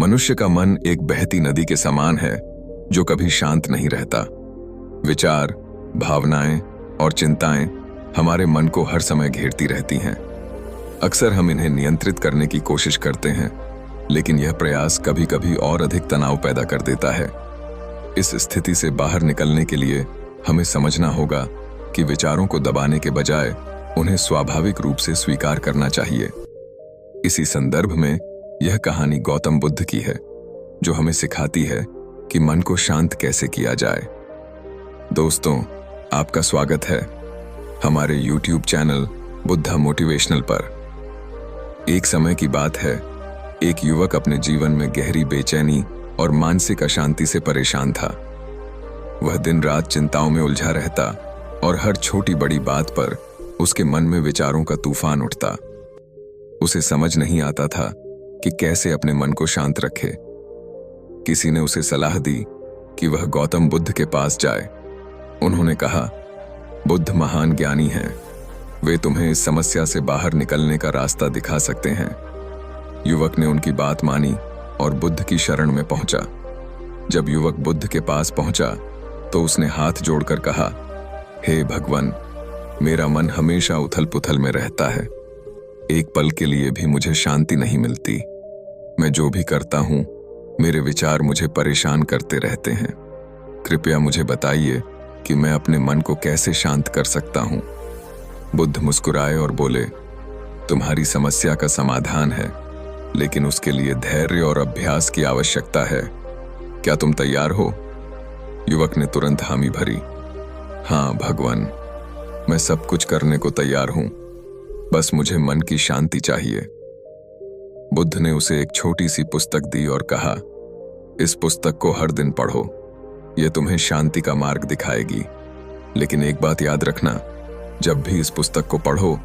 मनुष्य का मन एक बहती नदी के समान है जो कभी शांत नहीं रहता। विचार, भावनाएं और चिंताएं हमारे मन को हर समय घेरती रहती हैं। अक्सर हम इन्हें नियंत्रित करने की कोशिश करते हैं, लेकिन यह प्रयास कभी कभी और अधिक तनाव पैदा कर देता है। इस स्थिति से बाहर निकलने के लिए हमें समझना होगा कि विचारों को दबाने के बजाय उन्हें स्वाभाविक रूप से स्वीकार करना चाहिए। इसी संदर्भ में यह कहानी गौतम बुद्ध की है, जो हमें सिखाती है कि मन को शांत कैसे किया जाए। दोस्तों, आपका स्वागत है हमारे YouTube चैनल बुद्धा मोटिवेशनल पर। एक समय की बात है, एक युवक अपने जीवन में गहरी बेचैनी और मानसिक अशांति से परेशान था। वह दिन रात चिंताओं में उलझा रहता और हर छोटी बड़ी बात पर उसके मन में विचारों का तूफान उठता। उसे समझ नहीं आता था कि कैसे अपने मन को शांत रखे। किसी ने उसे सलाह दी कि वह गौतम बुद्ध के पास जाए। उन्होंने कहा, बुद्ध महान ज्ञानी हैं, वे तुम्हें इस समस्या से बाहर निकलने का रास्ता दिखा सकते हैं। युवक ने उनकी बात मानी और बुद्ध की शरण में पहुंचा। जब युवक बुद्ध के पास पहुंचा तो उसने हाथ जोड़कर कहा, हे भगवान, मेरा मन हमेशा उथल पुथल में रहता है। एक पल के लिए भी मुझे शांति नहीं मिलती। मैं जो भी करता हूं, मेरे विचार मुझे परेशान करते रहते हैं। कृपया मुझे बताइए कि मैं अपने मन को कैसे शांत कर सकता हूं। बुद्ध मुस्कुराए और बोले, तुम्हारी समस्या का समाधान है, लेकिन उसके लिए धैर्य और अभ्यास की आवश्यकता है। क्या तुम तैयार हो? युवक ने तुरंत हामी भरी। हाँ भगवान, मैं सब कुछ करने को तैयार हूं, बस मुझे मन की शांति चाहिए। बुद्ध ने उसे एक छोटी सी पुस्तक दी और कहा, इस पुस्तक को हर दिन पढ़ो, यह तुम्हें शांति का मार्ग दिखाएगी। लेकिन एक बात याद रखना, जब भी इस पुस्तक को पढ़ो,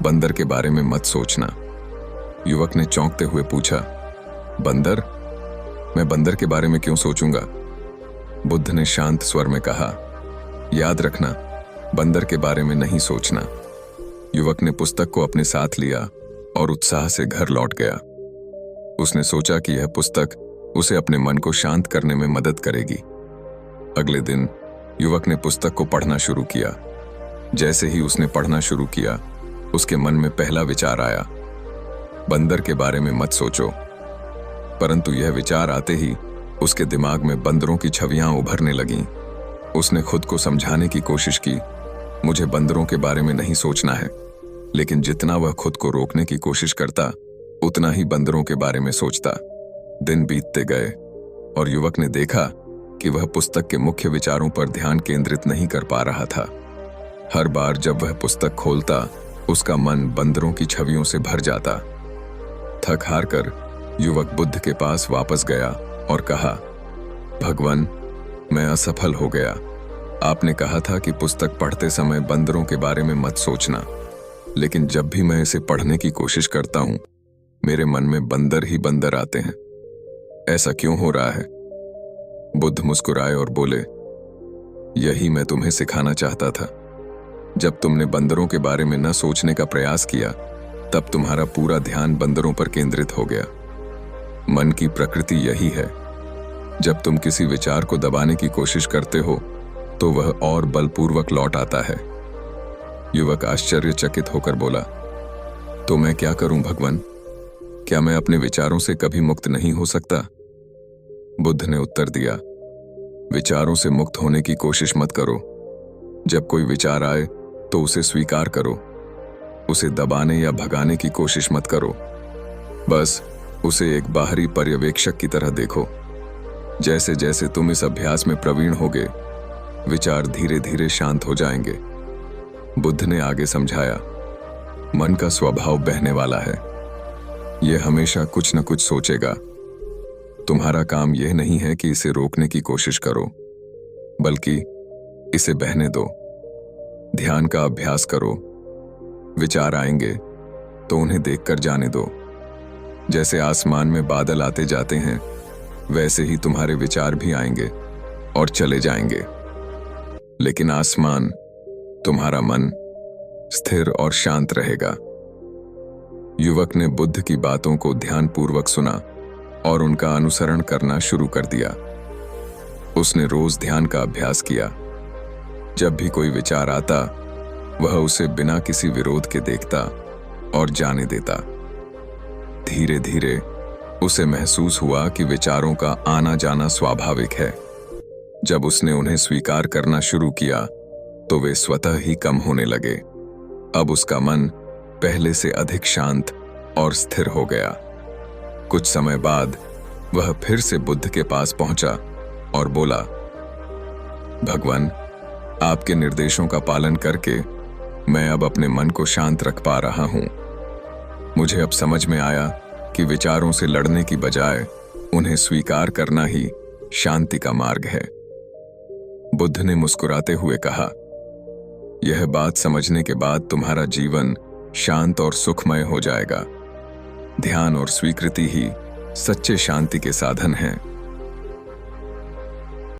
बंदर के बारे में मत सोचना। युवक ने चौंकते हुए पूछा, बंदर? मैं बंदर के बारे में क्यों सोचूंगा? बुद्ध ने शांत स्वर में कहा, याद रखना, बंदर के बारे में नहीं सोचना। युवक ने पुस्तक को अपने साथ लिया और उत्साह से घर लौट गया। उसने सोचा कि यह पुस्तक उसे अपने मन को शांत करने में मदद करेगी। अगले दिन युवक ने पुस्तक को पढ़ना शुरू किया। जैसे ही उसने पढ़ना शुरू किया, उसके मन में पहला विचार आया, बंदर के बारे में मत सोचो। परंतु यह विचार आते ही उसके दिमाग में बंदरों की छवियां उभरने लगीं। उसने खुद को समझाने की कोशिश की, मुझे बंदरों के बारे में नहीं सोचना है। लेकिन जितना वह खुद को रोकने की कोशिश करता, उतना ही बंदरों के बारे में सोचता। दिन बीतते गए और युवक ने देखा कि वह पुस्तक के मुख्य विचारों पर ध्यान केंद्रित नहीं कर पा रहा था। हर बार जब वह पुस्तक खोलता, उसका मन बंदरों की छवियों से भर जाता। थक हार कर युवक बुद्ध के पास वापस गया और कहा, भगवान, मैं असफल हो गया। आपने कहा था कि पुस्तक पढ़ते समय बंदरों के बारे में मत सोचना, लेकिन जब भी मैं इसे पढ़ने की कोशिश करता हूं, मेरे मन में बंदर ही बंदर आते हैं। ऐसा क्यों हो रहा है? बुद्ध मुस्कुराए और बोले, यही मैं तुम्हें सिखाना चाहता था। जब तुमने बंदरों के बारे में न सोचने का प्रयास किया, तब तुम्हारा पूरा ध्यान बंदरों पर केंद्रित हो गया। मन की प्रकृति यही है, जब तुम किसी विचार को दबाने की कोशिश करते हो तो वह और बलपूर्वक लौट आता है। युवक आश्चर्यचकित होकर बोला, तो मैं क्या करूं भगवान? क्या मैं अपने विचारों से कभी मुक्त नहीं हो सकता? बुद्ध ने उत्तर दिया, विचारों से मुक्त होने की कोशिश मत करो। जब कोई विचार आए तो उसे स्वीकार करो। उसे दबाने या भगाने की कोशिश मत करो। बस उसे एक बाहरी पर्यवेक्षक की तरह देखो। जैसे जैसे तुम इस अभ्यास में प्रवीण होगे, विचार धीरे धीरे शांत हो जाएंगे। बुद्ध ने आगे समझाया, मन का स्वभाव बहने वाला है। यह हमेशा कुछ न कुछ सोचेगा। तुम्हारा काम यह नहीं है कि इसे रोकने की कोशिश करो, बल्कि इसे बहने दो। ध्यान का अभ्यास करो। विचार आएंगे तो उन्हें देखकर जाने दो। जैसे आसमान में बादल आते जाते हैं, वैसे ही तुम्हारे विचार भी आएंगे और चले जाएंगे। लेकिन आसमान, तुम्हारा मन स्थिर और शांत रहेगा। युवक ने बुद्ध की बातों को ध्यानपूर्वक सुना और उनका अनुसरण करना शुरू कर दिया। उसने रोज ध्यान का अभ्यास किया। जब भी कोई विचार आता, वह उसे बिना किसी विरोध के देखता और जाने देता। धीरे धीरे उसे महसूस हुआ कि विचारों का आना जाना स्वाभाविक है। जब उसने उन्हें स्वीकार करना शुरू किया, तो वे स्वतः ही कम होने लगे। अब उसका मन पहले से अधिक शांत और स्थिर हो गया। कुछ समय बाद वह फिर से बुद्ध के पास पहुंचा और बोला, भगवान, आपके निर्देशों का पालन करके मैं अब अपने मन को शांत रख पा रहा हूं। मुझे अब समझ में आया कि विचारों से लड़ने की बजाय उन्हें स्वीकार करना ही शांति का मार्ग है। बुद्ध ने मुस्कुराते हुए कहा, यह बात समझने के बाद तुम्हारा जीवन शांत और सुखमय हो जाएगा। ध्यान और स्वीकृति ही सच्चे शांति के साधन हैं।